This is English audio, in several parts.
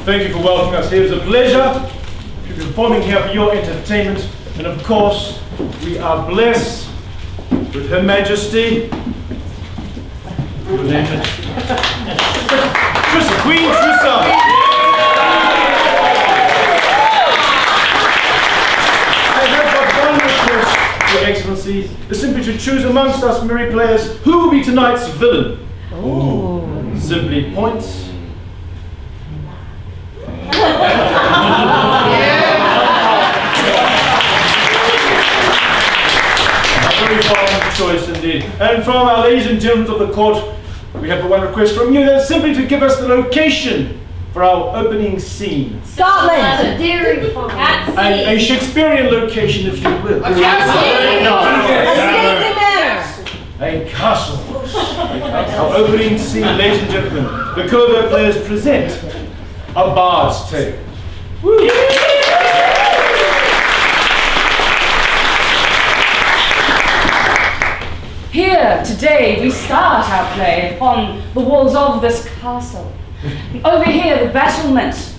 thank you for welcoming us here. It's a pleasure to be performing here for your entertainment. And of course, we are blessed with Her Majesty, your name is Trissa, Queen Trissa. I have but one request, Your Excellency, is simply to choose amongst us merry players who will be tonight's villain. Oh. Simply points. Very fine choice indeed. And from our ladies and gentlemen of the court, we have one request from you, that's simply to give us the location for our opening scene. Scotland! A dairy farm. A Shakespearean location, if you will. A castle. Our opening scene, ladies and gentlemen, the Covert players present A Bard's Tale. Woo. Here, today, we start our play upon the walls of this castle. Over here, the battlement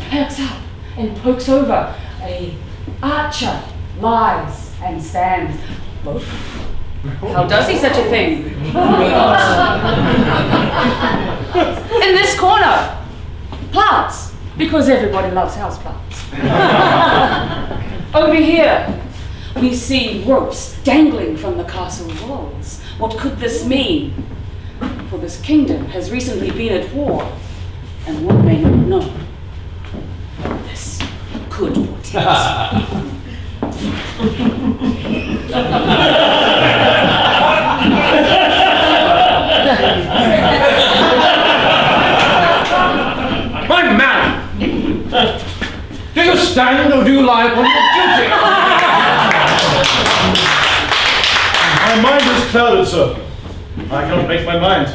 perks up and pokes over. A archer lies and stands. Oh. How does he such a thing? In this corner, plants, because everybody loves houseplants. Over here, we see ropes dangling from the castle walls. What could this mean? For this kingdom has recently been at war, and one may not know what this could portend. My man! Do you stand or do you lie upon your duty? My mind is clouded, sir. I cannot make my mind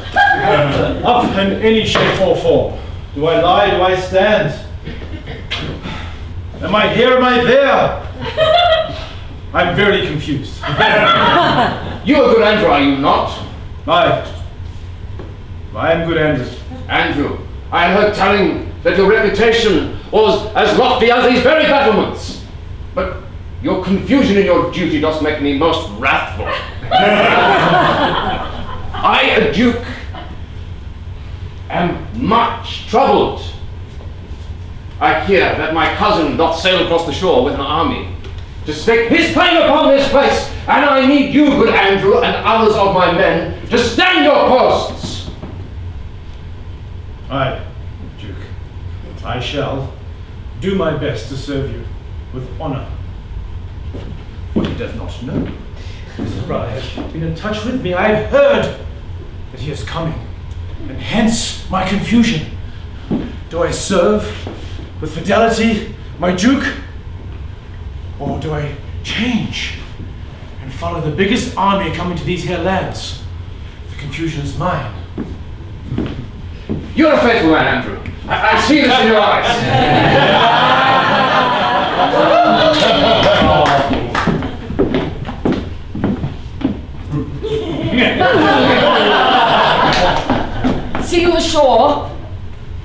up in any shape or form. Do I lie? Do I stand? Am I here? Am I there? I'm very confused. You are good Andrew, are you not? I am good Andrew. Andrew, I heard telling that your reputation was as lofty as these very battlements. But your confusion in your duty does make me most wrathful. I, a duke, am much troubled. I hear that my cousin doth sail across the shore with an army to stake his claim upon this place, and I need you, good Andrew, and others of my men, to stand your posts. Aye, Duke. I shall do my best to serve you with honor. What he does not know is that Rye has been in touch with me. I have heard that he is coming, and hence my confusion. Do I serve with fidelity, my Duke, or do I change and follow the biggest army coming to these here lands? The confusion is mine. You're a faithful man, Andrew. I see this in your eyes. See you ashore.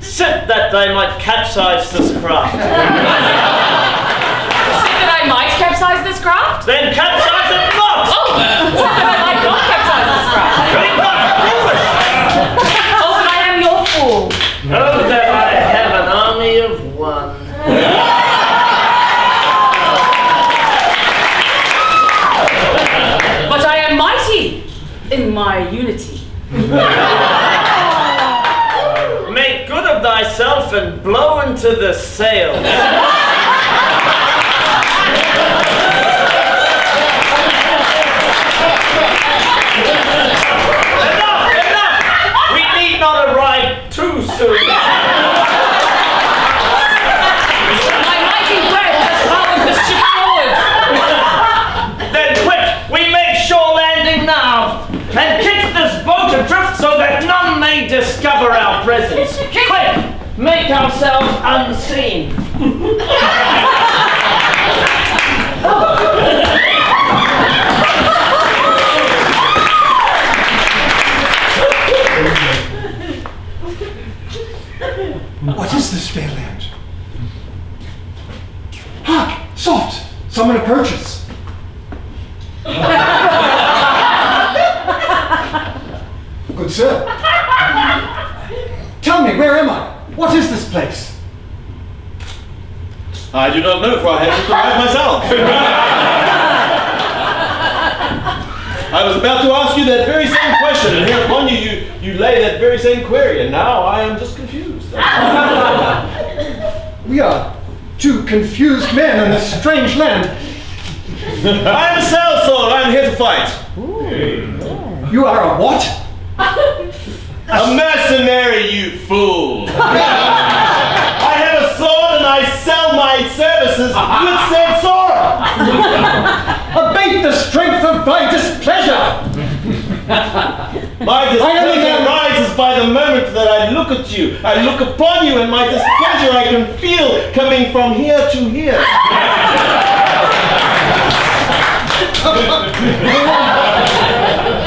Sit that they might capsize this craft. See that I might capsize this craft? Then capsize it not! Oh! See that I might not capsize this craft? Be not foolish! Oh, but I am your fool. Oh, that I have an army of one. But I am mighty in my unity. Make good of thyself and blow into the sails. Enough! We need not arrive too soon. My mighty breath has powered the ship forward. Then quick, we make shore landing now, and kick this boat adrift so that none may discover our presence. Quick, make ourselves unseen. What is this Someone approaches. Good sir. Tell me, where am I? What is this place? I do not know, for I haven't arrived myself. I was about to ask you that very same question, and hereupon you lay that very same query, and now I am just confused. We are two confused men in this strange land. I am a sellsword. I am here to fight. You are a what? A mercenary, you fool! I have a sword and I sell my services with said sword! Abate the strength of thy displeasure! My displeasure rises by the moment that I look at you. I look upon you, and my displeasure I can feel coming from here to here.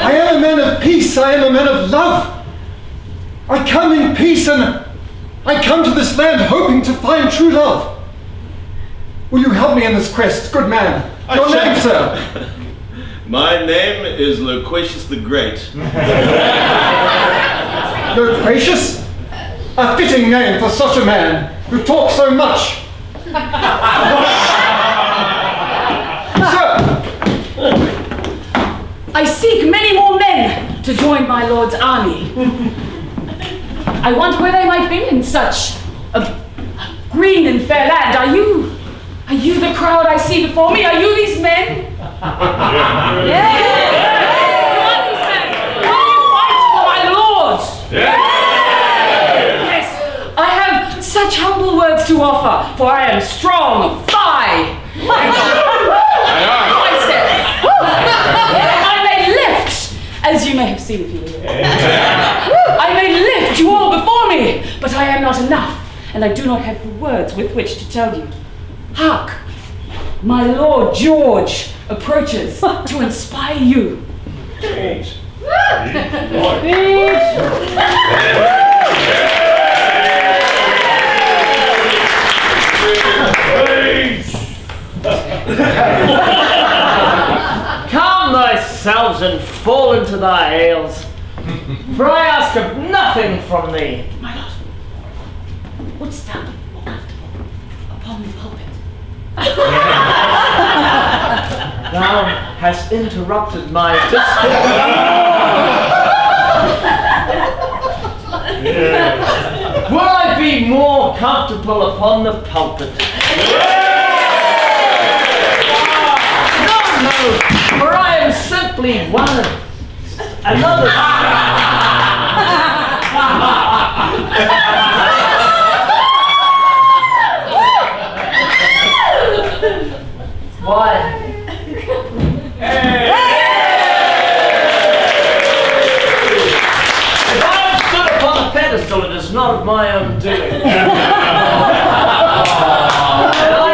I am a man of peace, I am a man of love. I come in peace, and I come to this land hoping to find true love. Will you help me in this quest, good man? Your name, sir? My name is Loquacious the Great. Loquacious? A fitting name for such a man who talks so much. Sir! I seek many more men to join my lord's army. I wonder where they might be in such a green and fair land. Are you the crowd I see before me? Are you these men? Yes! You are these men. Will you fight for my lord? Yes! I have such humble words to offer, for I am strong of thigh. I may lift, as you may have seen if you were here. I may lift you all before me, but I am not enough, and I do not have the words with which to tell you. Hark! My Lord George approaches to inspire you. Calm thyself and fall into thy ales, for I ask of nothing from thee. My lord, wouldst thou be more comfortable upon the pulpit? Thou hast interrupted my discourse. Will I be more comfortable upon the pulpit? No, for I am simply one of another. Why? If I am stood upon a pedestal, it is not of my own doing. And I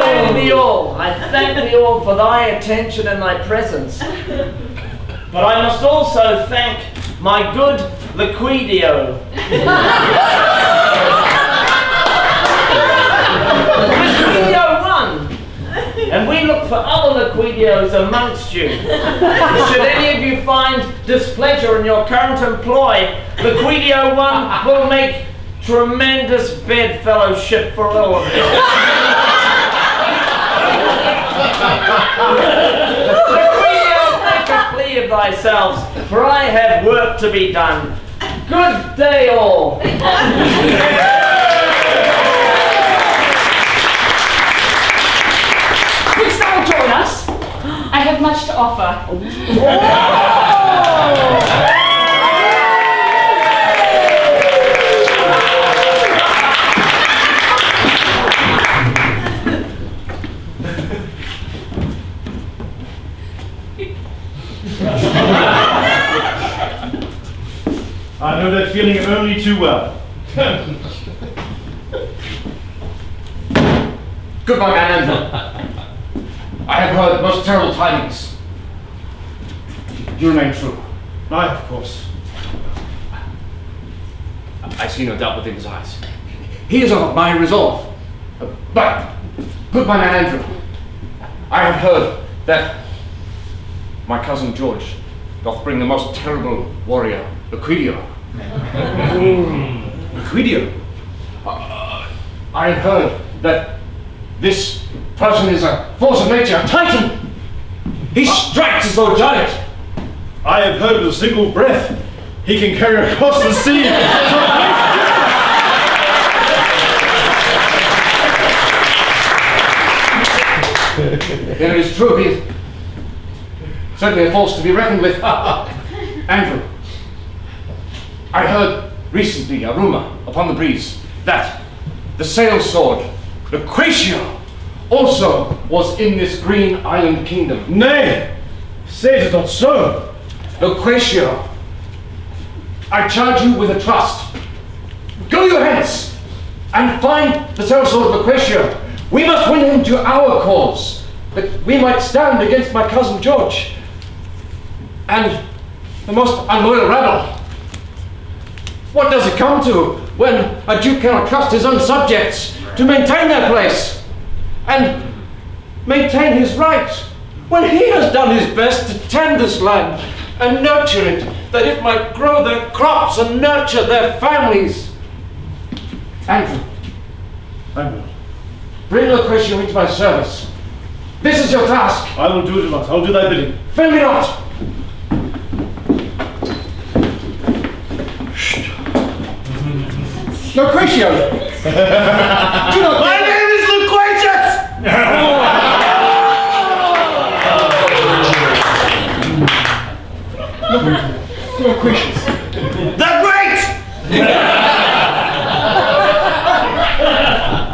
thank thee all. I thank thee all for thy attention and thy presence. But I must also thank my good Liquidio. Liquidio won. And we look for other Liquidios amongst you. Should any of you find displeasure in your current employ, Liquidio 1 will make tremendous bedfellowship for all of you. Liquidio, make a plea of thyselves, for I have work to be done. Good day all. Wouldst thou join us? I have much to offer. I know that feeling only too well. Goodbye, man Andrew. I have heard most terrible tidings. You remain true. Aye, of course. I see no doubt within his eyes. He is of my resolve. But, goodbye, man Andrew. I have heard that my cousin George doth bring the most terrible warrior, Liquidio. Liquidio? I have heard that this person is a force of nature, a titan. He strikes as though giant. I have heard with a single breath he can carry across the sea. It is true, he is certainly a force to be reckoned with. Andrew, I heard recently a rumor upon the breeze that the sail sword, Lucretio, also was in this green island kingdom. Nay, say it is not so. Lucretio, I charge you with a trust. Go your hence and find the sail sword of Lucretio. We must win him to our cause, that we might stand against my cousin George and the most unloyal rabble. What does it come to when a duke cannot trust his own subjects to maintain their place and maintain his rights, when he has done his best to tend this land and nurture it, that it might grow their crops and nurture their families? Andrew, I will. bring Lucretio into my service. This is your task. I will do it at once. I'll do thy bidding. Fail me not. Lucretio! Do not... My name is Loquacious! Lucretius. The Great!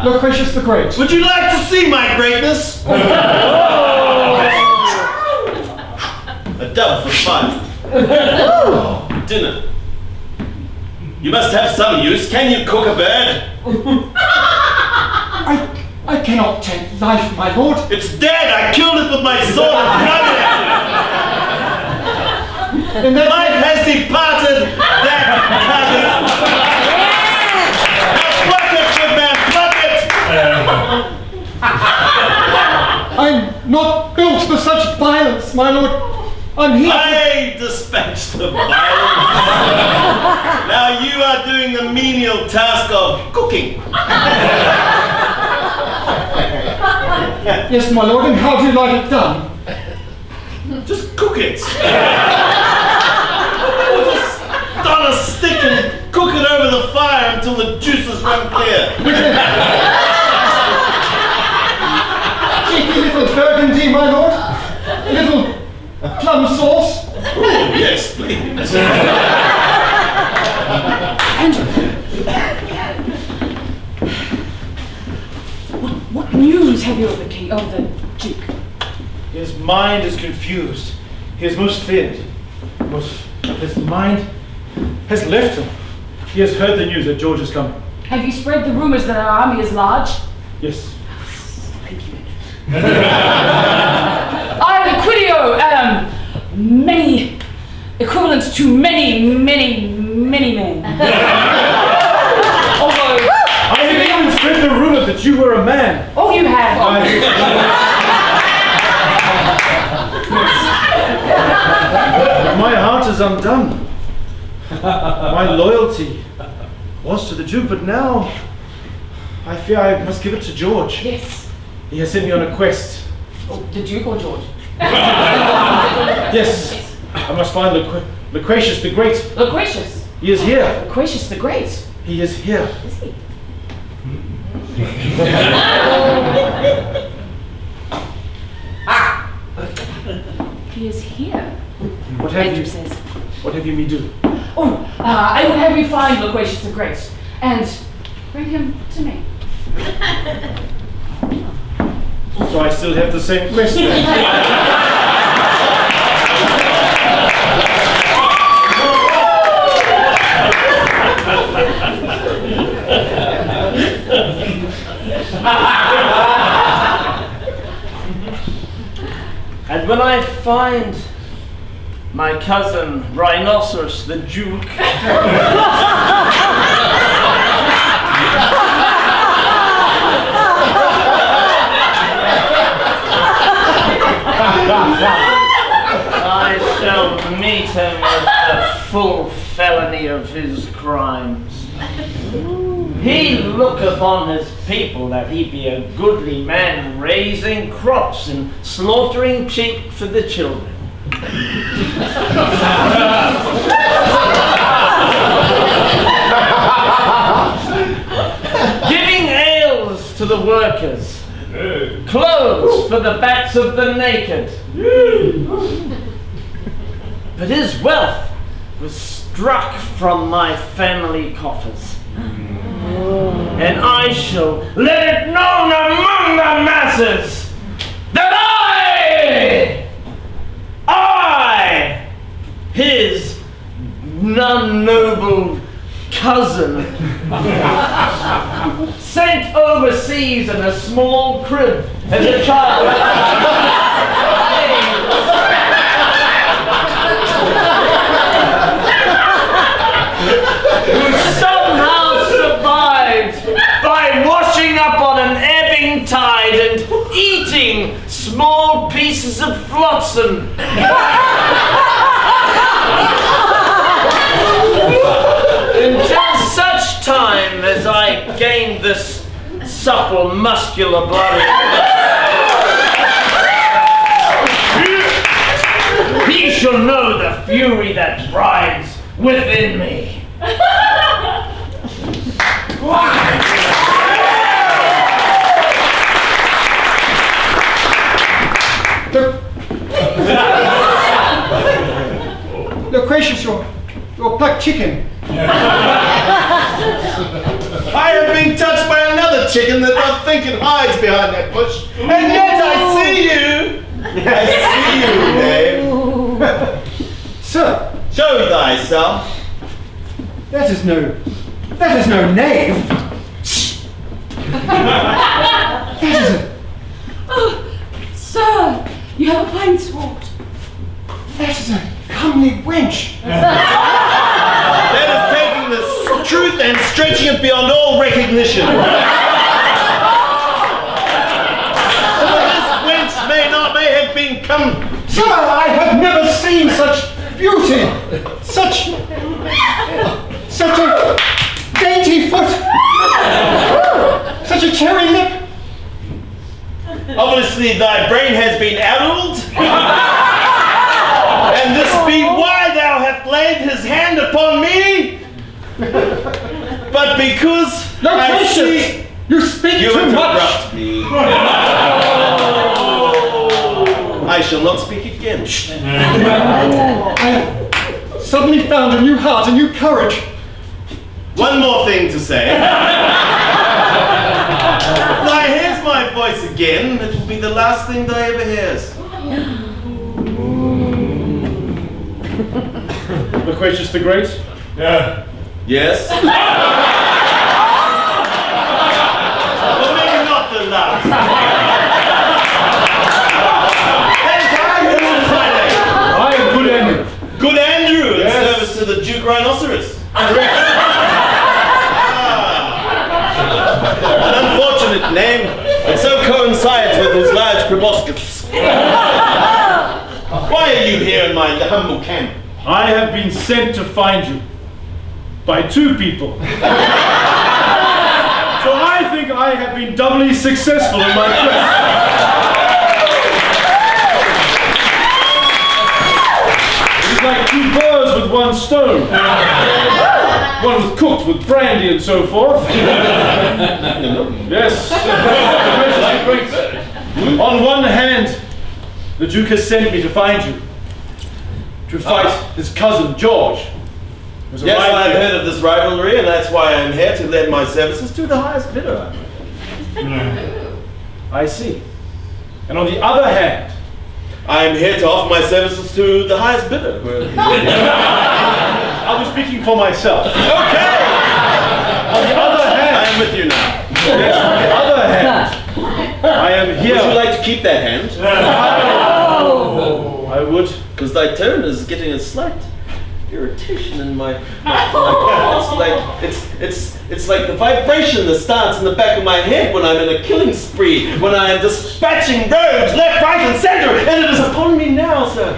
Lucretius the Great. Would you like to see my greatness? A dove for 5. Dinner. You must have some use. Can you cook a bird? I cannot take life, my lord. It's dead. I killed it with my sword and rubbed it. In that Life has departed. That carcass. Now pluck it, good man. Pluck it. I'm not built for such violence, my lord. I'm here. I dispatched the violence. Now you are doing the menial task of cooking. Yes, my lord, and how do you like it done? Just cook it. Just on a stick and cook it over the fire until the juices run clear. Cheeky little burgundy, my lord. A little plum sauce. Oh, yes, please. Andrew, what news have you of the king, of the duke? His mind is confused. He is most feared. His mind has left him. He has heard the news that George is coming. Have you spread the rumors that our army is large? Yes. Thank you. I, Liquidio, am many, equivalent to many men. Although, I have even spread the rumor that you were a man. oh, you have. My heart is undone. My loyalty was to the Duke, but now I fear I must give it to George. Yes. He has sent me on a quest. Oh, the Duke or George? Yes, I must find Lucretius the Great. Lucretius. He is here. Lucretius the Great. He is here. Is he? He is here. What have Andrew you? says. What have you me do? Oh, I would have you find Lucretius the Great and bring him to me. So I still have the same quest then. And when I find my cousin Rhinoceros the Duke, study of his crimes. He looketh on his people that he be a goodly man, raising crops and slaughtering sheep for the children. Giving ales to the workers, clothes for the backs of the naked. But his wealth was struck from my family coffers. And I shall let it known among the masses that I, his non-noble cousin, sent overseas in a small crib as a child, who somehow survived by washing up on an ebbing tide and eating small pieces of flotsam. Until such time as I gained this supple, muscular body, he shall know the fury that rides within me. Loquacious, your plucked chicken. I have been touched by another chicken that I think it hides behind that bush, and yet I see you. I see you, Dave. Sir, Show thyself. that is no knave. That is a... Oh, sir, you have a fine sword. That is a comely wench. That is taking the truth and stretching it beyond all recognition. This wench may have been come. Sir, I have never seen such beauty, such a dainty foot, such a cherry lip. Obviously thy brain has been addled, and this be why thou hast laid his hand upon me. But because I see You speak you too much. interrupt me. I shall not speak again. I have suddenly found a new heart, a new courage. One more thing to say. If thou hears my voice again, it will be the last thing thou ever hears. Loquacious the Great? Yes? Well, maybe not the last. I am Good Andrew. Good Andrew, in Yes. service to the Duke Rhinoceros. An unfortunate name, it so coincides with his large proboscis. Why are you here in my humble camp? I have been sent to find you by two people. So I think I have been doubly successful in my quest. It is like two birds with one stone. One was cooked with brandy and so forth. Yes. On one hand, the Duke has sent me to find you. To fight his cousin George. who's Yes, arrived I've here. heard of this rivalry, and that's why I'm here to lend my services to the highest bidder. I see. And on the other hand, I'm here to offer my services to the highest bidder. I was speaking for myself. Okay! On the other I hand, am with you now. yes, on the other hand, I am here. Would you like to keep that hand? I would. Because thy tone is getting a slight irritation in my it's like the vibration that starts in the back of my head when I'm in a killing spree, when I am dispatching rogues left, right, and center, and it is upon me now, sir.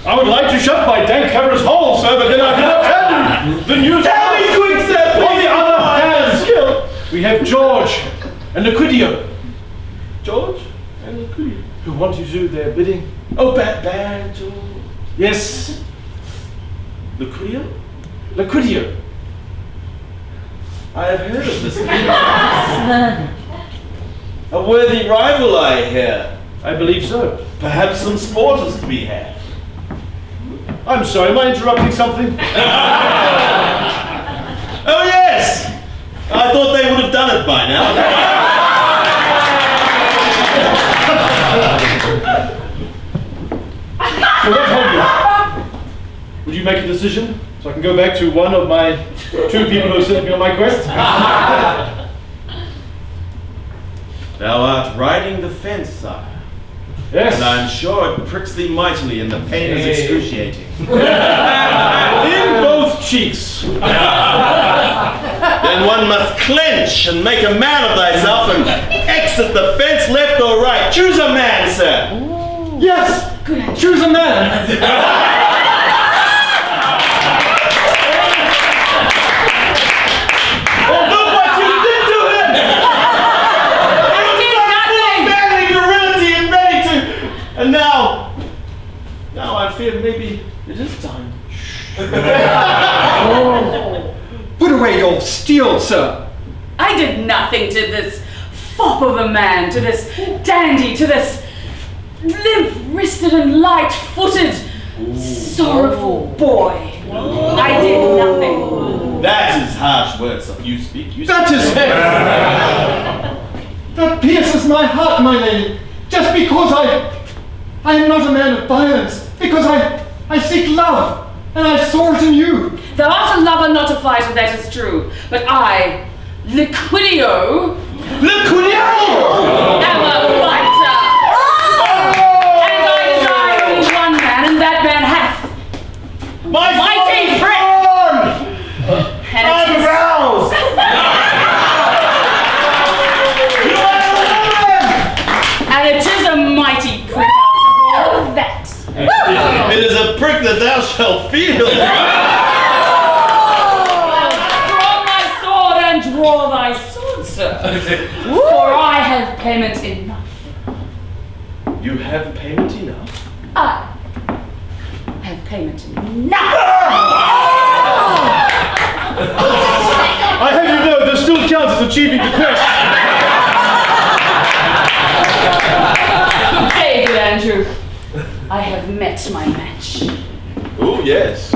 I would like to shut my dank cover's hole, sir, but then I cannot tell you. The news. Tell me quick, sir. On the other hand, we have George and Liquidio, George and Liquidio. who want you to do their bidding. Oh, bad George. Yes, Liquidio? Liquidio. I have heard of this man. A worthy rival, I hear. I believe so. Perhaps some sport is to be had. I'm sorry, am I interrupting something? Oh, yes! I thought they would have done it by now. So what hold you? Would you make a decision so I can go back to one of my two people who sent me on my quest? Thou art riding the fence, sire. Yes. And I'm sure it pricks thee mightily and the pain is excruciating. In both cheeks. Then one must clench and make a man of thyself and exit the fence left or right. Choose a man, sir. Yes! Choose a man! Oh, look what you did to him! Manly virility and ready to... And now I fear maybe it is time. Put away your steel, sir! I did nothing to this fop of a man, to this dandy, to this limp-wristed and light-footed, sorrowful boy. I did nothing. That is harsh words of you speak. That is... That pierces my heart, my lady. Just because I am not a man of violence. Because I seek love. And I saw it in you. Thou art a lover, not a fighter, that is true. But I, Liquidio, am a fighter. And I desire only one man, and that man hath mighty prick. And it I'm is roused! And it is a mighty prick after all of that. It is a prick that thou shalt feel. Draw my sword and draw thy sword, sir. For I have payment enough. You have payment enough? I have payment enough. I have you know, there still counts as achieving the quest. Hey, good Andrew. I have met my match. Oh, yes.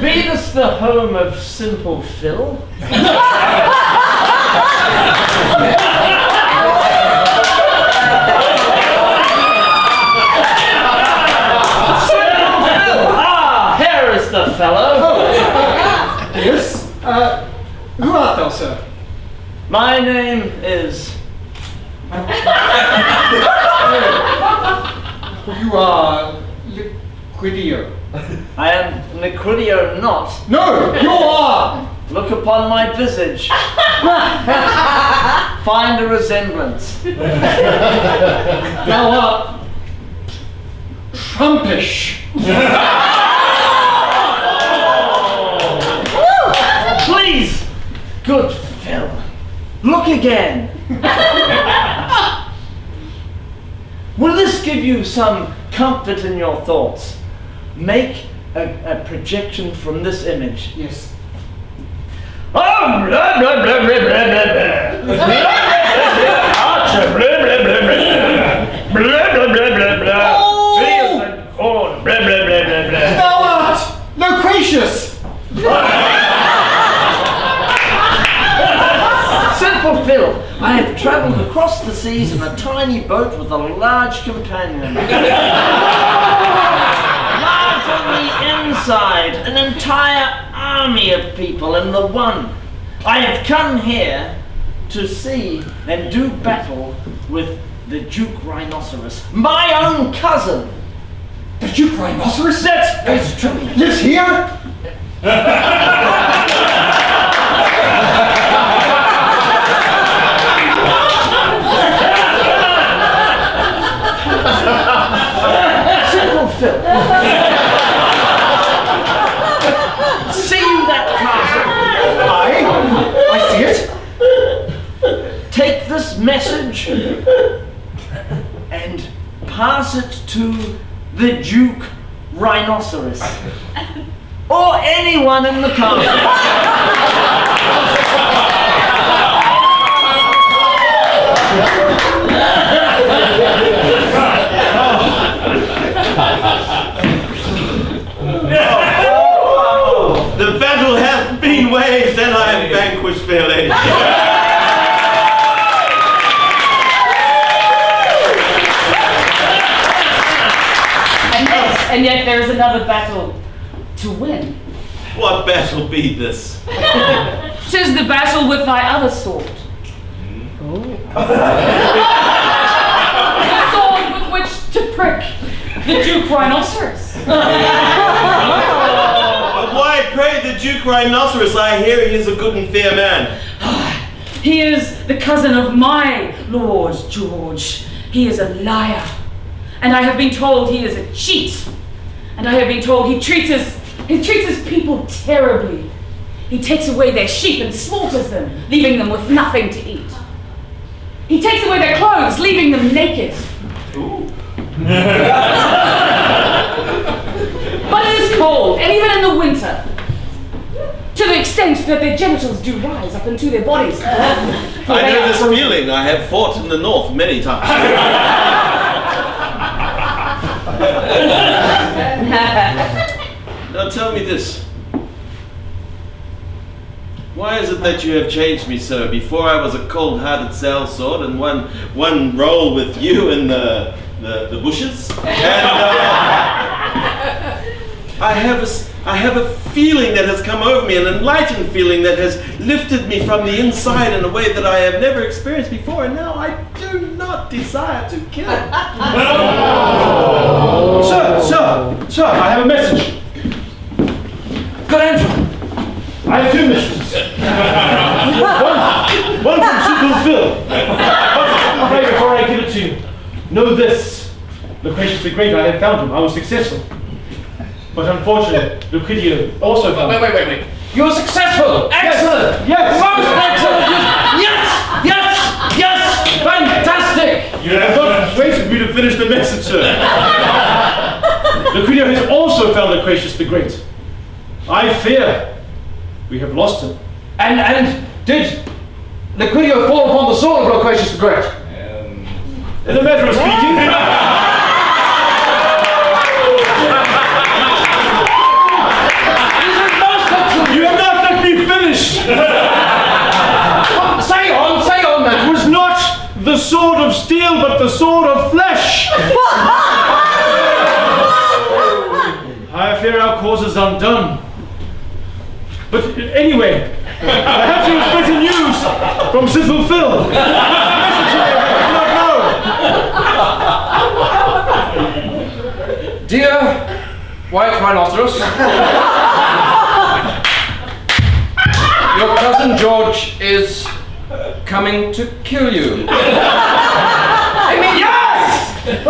Be this the home of Simple Phil? Here is the fellow. Yes? Who art thou, sir? My name is... You are Liquidio. I am Liquidio not. No, you are! Look upon my visage. Find a resemblance. Thou art Trumpish. Please, good Phil, look again. Will this give you some comfort in your thoughts? Make a projection from this image. Yes. Oh, blah, blah, blah, blah, blah, blah, blah. Archer, blah, blah, blah, blah. Blah, blah, blah, blah, blah. Fields and corn, blah, blah, blah, blah, blah. Thou art loquacious. Simple Phil, I have travelled across the seas in a tiny boat with a large companion. Large on the inside, an entire army of people in the one. I have come here to see and do battle with the Duke Rhinoceros, my own cousin. The Duke Rhinoceros? That's true. Lives here? message and pass it to the Duke Rhinoceros or anyone in the castle. The battle hath been waged and I am vanquished, fair lady. And yet there is another battle to win. What battle be this? 'Tis the battle with thy other sword. The sword with which to prick the Duke Rhinoceros. But why pray the Duke Rhinoceros? I hear he is a good and fair man. He is the cousin of my Lord George. He is a liar. And I have been told he is a cheat. And I have been told he treats his people terribly. He takes away their sheep and slaughters them, leaving them with nothing to eat. He takes away their clothes, leaving them naked. But it is cold, and even in the winter, to the extent that their genitals do rise up into their bodies. I know this feeling. I have fought in the north many times. Now tell me this. Why is it that you have changed me so? Before I was a cold-hearted sellsword and one roll with you in the bushes. And I have a feeling that has come over me, an enlightened feeling that has lifted me from the inside in a way that I have never experienced before, and now I do not desire to kill. Sir, I have a message. Good answer. I have two messages. one from Simple Phil. But before I give it to you, know this. Loquacious the Great, I have found him. I was successful. But unfortunately, Lucidio also found him. Wait. You were successful! Excellent! Yes! Most excellent! Yes! Fantastic! You have not waited for me to finish the message, sir. Lucidio has also found Loquacious the Great. I fear we have lost him. And did Liquidio fall upon the sword of Loquacious the Great? In a matter of speaking. You have not let me finish. Say on, man. It was not the sword of steel, but the sword of flesh. I fear our cause is undone. But anyway, perhaps it was better news from Simple Phil. I do not know. Dear White Rhinoceros, your cousin George is coming to kill you. I mean, yes! The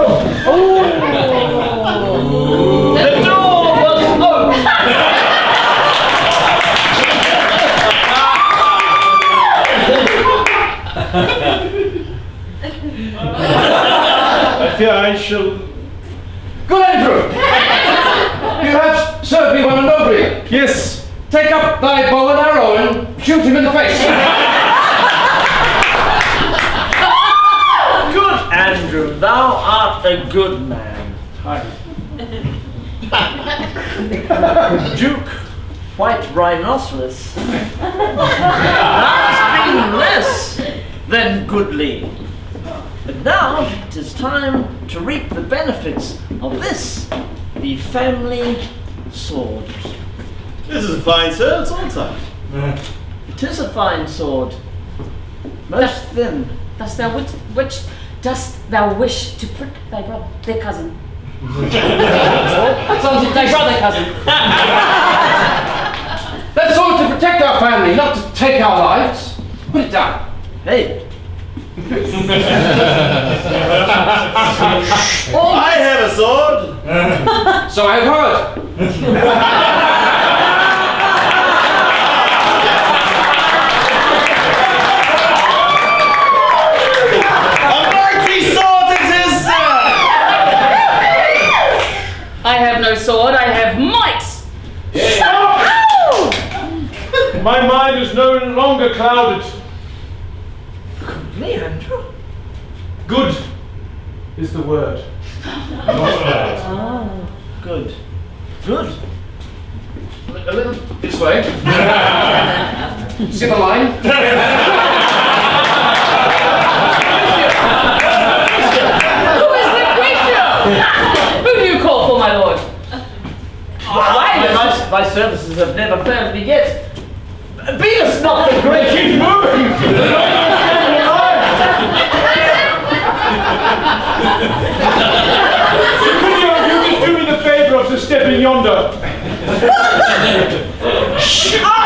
door was open. I fear I shall. Good Andrew! You have served me well and nobly. Yes. Take up thy bow and arrow and shoot him in the face. Good Andrew, thou art a good man. Hi. Duke White Rhinoceros, thou'st been less than goodly. But now it is time to reap the benefits of this, the family sword. This is a fine sword, sword size. It is a fine sword, most thin. Dost thou wish to prick thy brother, their cousin? Thy brother cousin. That sword to protect our family, not to take our lives. Put it down. Hey. I have a sword. So I've heard. no sword, I have might! Stop! My mind is no longer clouded. Leandro? Good is the word. Good. Good. A little this way. Skip a line. Who is Lucretio? Who do you call for, my lord? My services have never failed me yet. Beat us not the great. Keep moving! Secunio, if you could do me the favour of stepping yonder. Shut